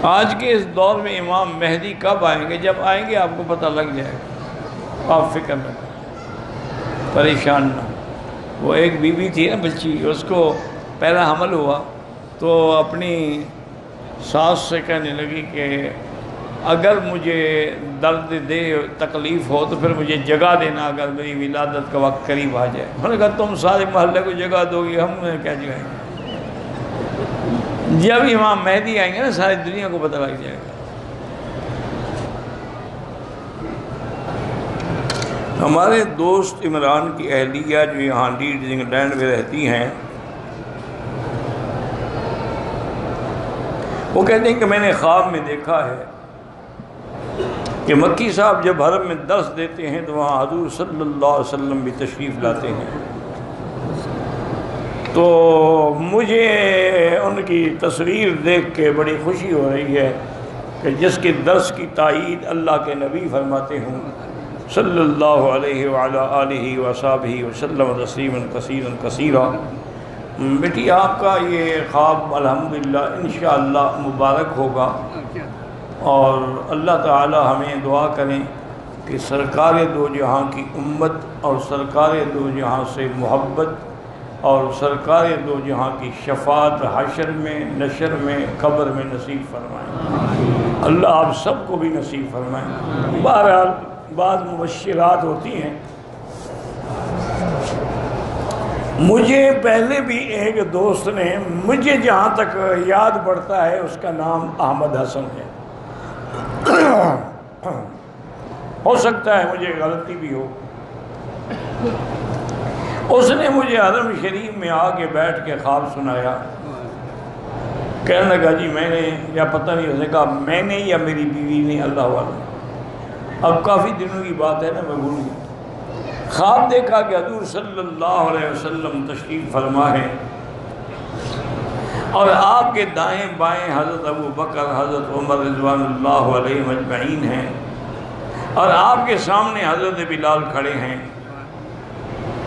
آج کے اس دور میں امام مہدی کب آئیں گے؟ جب آئیں گے آپ کو پتہ لگ جائے گا، آپ فکر نہ کریں، پریشان نہ۔ وہ ایک بی بی تھی نا بچی، اس کو پہلا حمل ہوا تو اپنی ساس سے کہنے لگی کہ اگر مجھے درد دے تکلیف ہو تو پھر مجھے جگہ دینا اگر میری ولادت کا وقت قریب آ جائے۔ میں نے کہا تم سارے محلے کو جگہ دو گی، ہم نے کیا جگائیں گے؟ جب امام مہدی آئیں گے نا ساری دنیا کو پتہ لگ جائے گا۔ ہمارے دوست عمران کی اہلیہ جو یہاں لیڈز انگلینڈ میں رہتی ہیں، وہ کہتے ہیں کہ میں نے خواب میں دیکھا ہے کہ مکی صاحب جب حرم میں درس دیتے ہیں تو وہاں حضور صلی اللہ علیہ وسلم بھی تشریف لاتے ہیں، تو مجھے ان کی تصویر دیکھ کے بڑی خوشی ہو رہی ہے کہ جس کے درس کی تائید اللہ کے نبی فرماتے ہوں صلی اللہ علیہ وعلی آلہ وصحبہ وسلم تسلیما کثیرا کثیرا۔ بیٹی آپ کا یہ خواب الحمدللہ انشاءاللہ مبارک ہوگا، اور اللہ تعالی ہمیں دعا کریں کہ سرکار دو جہاں کی امت اور سرکار دو جہاں سے محبت اور سرکار دو جہاں کی شفاعت حشر میں، نشر میں، قبر میں نصیب فرمائیں۔ اللہ آپ سب کو بھی نصیب فرمائیں۔ بہرحال بعض مبشرات ہوتی ہیں۔ مجھے پہلے بھی ایک دوست نے، مجھے جہاں تک یاد پڑتا ہے اس کا نام احمد حسن ہے، ہو سکتا ہے مجھے غلطی بھی ہو، اس نے مجھے حرم شریف میں آ کے بیٹھ کے خواب سنایا۔ کہنے لگا جی میں نے، یا پتہ نہیں اس نے کہا میں نے یا میری بیوی نے، اللہ والا، اب کافی دنوں کی بات ہے نا، میں بھول گیا۔ خواب دیکھا کہ حضور صلی اللہ علیہ وسلم تشریف فرما ہے اور آپ کے دائیں بائیں حضرت ابو بکر، حضرت عمر رضوان اللہ علیہم اجمعین ہیں، اور آپ کے سامنے حضرت بلال کھڑے ہیں۔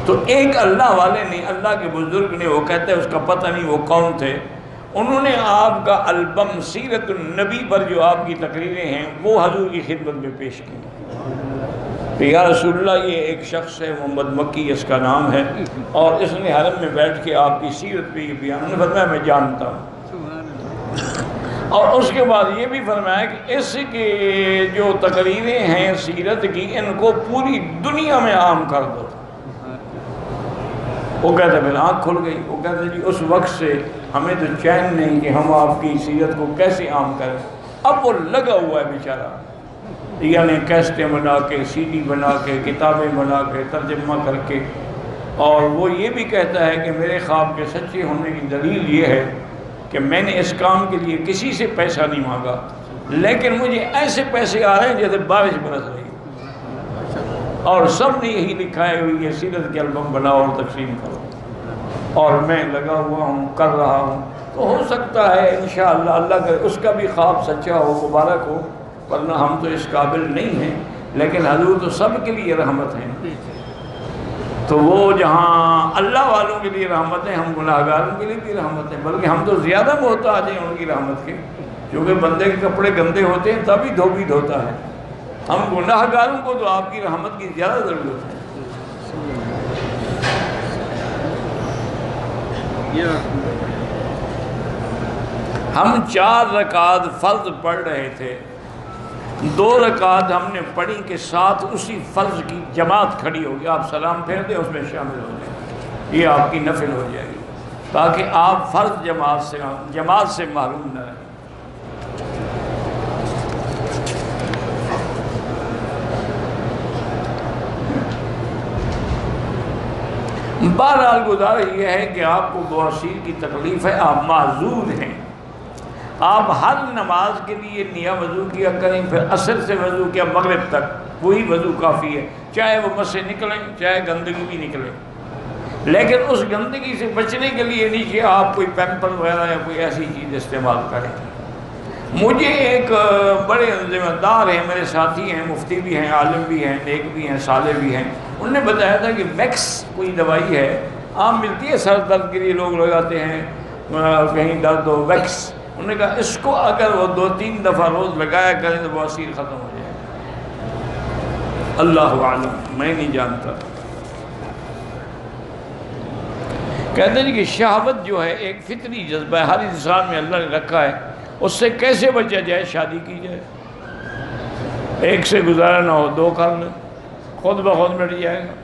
تو ایک اللہ والے نے، اللہ کے بزرگ نے، وہ کہتے ہیں اس کا پتہ نہیں وہ کون تھے، انہوں نے آپ کا البم سیرت النبی پر جو آپ کی تقریریں ہیں وہ حضور کی خدمت میں پیش کی کہ یا رسول اللہ یہ ایک شخص ہے محمد مکی اس کا نام ہے، اور اس نے حرم میں بیٹھ کے آپ کی سیرت پہ یہ بیان، انہوں نے فرمایا میں جانتا ہوں، اور اس کے بعد یہ بھی فرمایا کہ اس کے جو تقریریں ہیں سیرت کی ان کو پوری دنیا میں عام کر دو۔ وہ کہتے پھر آنکھ کھل گئی، وہ کہتے جی اس وقت سے ہمیں تو چین نہیں کہ ہم آپ کی سیرت کو کیسے عام کریں۔ اب وہ لگا ہوا ہے بیچارہ، یعنی کیسٹیں بنا کے، سی ڈی بنا کے، کتابیں بنا کے، ترجمہ کر کے، اور وہ یہ بھی کہتا ہے کہ میرے خواب کے سچے ہونے کی دلیل یہ ہے کہ میں نے اس کام کے لیے کسی سے پیسہ نہیں مانگا، لیکن مجھے ایسے پیسے آ رہے ہیں جیسے بارش برس رہی، اور سب نے یہی لکھا ہے یہ سیرت کے البم بناؤ اور تقسیم کرو، اور میں لگا ہوا ہوں، کر رہا ہوں۔ تو ہو سکتا ہے انشاءاللہ اللہ کرے اس کا بھی خواب سچا ہو، مبارک ہو، ورنہ ہم تو اس قابل نہیں ہیں، لیکن حضور تو سب کے لیے رحمت ہیں۔ تو وہ جہاں اللہ والوں کے لیے رحمت ہے، ہم گناہ گاروں کے لیے بھی رحمت ہے، بلکہ ہم تو زیادہ محتاج ہیں ان کی رحمت کے، کیونکہ بندے کے کپڑے گندے ہوتے ہیں تبھی دھوبی دھوتا ہے، ہم گناہ گاروں کو تو آپ کی رحمت کی زیادہ ضرورت ہے۔ ہم 4 رکعت فرض پڑھ رہے تھے، 2 رکعت ہم نے پڑھی کہ ساتھ اسی فرض کی جماعت کھڑی ہوگی، آپ سلام پھیر دیں اس میں شامل ہو جائیں، یہ آپ کی نفل ہو جائے گی، تاکہ آپ فرض جماعت سے محروم نہ رہیں۔ بہرحال گزارش یہ ہے کہ آپ کو بواسیر کی تکلیف ہے، آپ معذور ہیں، آپ ہر نماز کے لیے نیا وضو کیا کریں، پھر عصر سے وضو کیا مغرب تک وہی وضو کافی ہے، چاہے وہ مس سے نکلیں چاہے گندگی بھی نکلے، لیکن اس گندگی سے بچنے کے لیے نہیں کہ آپ کوئی پیمپر وغیرہ یا کوئی ایسی چیز استعمال کریں۔ مجھے ایک بڑے ذمہ دار ہیں، میرے ساتھی ہیں، مفتی بھی ہیں، عالم بھی ہیں، نیک بھی ہیں، صالح بھی ہیں، انہوں نے بتایا تھا کہ ویکس کوئی دوائی ہے، عام ملتی ہے، سر درد کے لیے لوگ لگاتے ہیں، کہیں درد ہو ویکس، انہوں نے کہا اس کو اگر وہ 2-3 دفعہ روز لگایا کریں تو بواسیر ختم ہو جائے. اللہ عالم، میں نہیں جانتا. کہتے ہیں کہ شہوت جو ہے ایک فطری جذبہ ہے، ہر انسان میں اللہ نے رکھا ہے. اس سے کیسے بچا جائے؟ شادی کی جائے. ایک سے گزارا نہ ہو 2 کر لیں، خود بخود مٹ جائے گا.